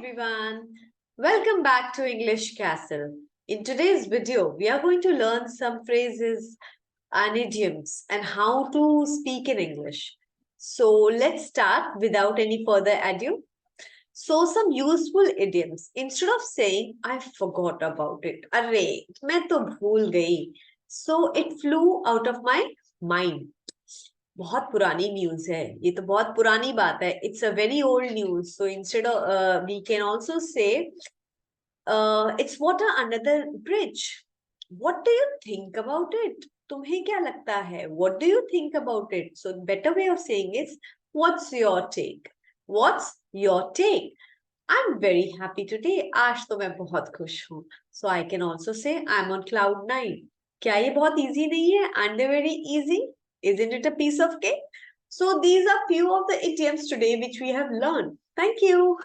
Everyone, welcome back to English Castle. In today's video, we are going to learn some phrases and idioms and how to speak in English. So let's start without any further ado. So some useful idioms. Instead of saying, I forgot about it. Arre, मैं तो भूल गई. So it flew out of my mind. बहुत पुरानी news है ये तो बहुत पुरानी बात है it's a very old news so instead of we can also say it's water under the bridge what do you think about it तुम्हें क्या लगता है what do you think about it so better way of saying is what's your take I am very happy today आज तो मैं बहुत खुश हूँ सो आई कैन आल्सो से आई एम ऑन क्लाउड 9 क्या ये बहुत इजी नहीं है and very easy Isn't it a piece of cake? So these are few of the idioms today which we have learned. Thank you.